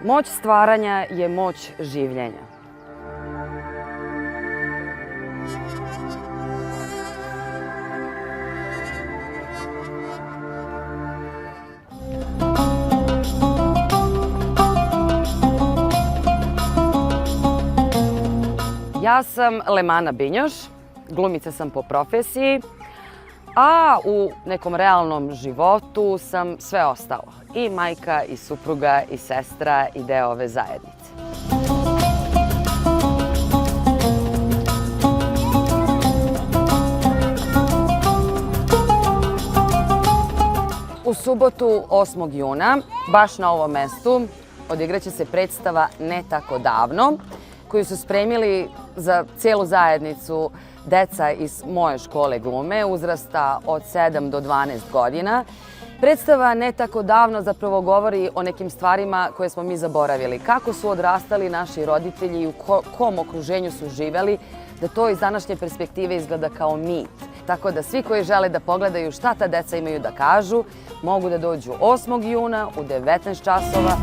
Moć stvaranja je moć življenja. Ja sam Lemana Binjoš, glumica sam po profesiji, a u nekom realnom životu sam sve ostalo. I majka, i supruga, i sestra, i deo ove zajednice. U subotu 8. juna, baš na ovom mestu, odigraće se predstava Ne tako davno, koju su spremili za cijelu zajednicu deca iz moje škole glume, uzrasta od 7 do 12 godina. Predstava Ne tako davno zapravo govori o nekim stvarima koje smo mi zaboravili. Kako su odrastali naši roditelji i u kom okruženju su živeli, da to iz današnje perspektive izgleda kao mit. Tako da svi koji žele da pogledaju šta ta deca imaju da kažu, mogu da dođu 8. juna u 19 časova.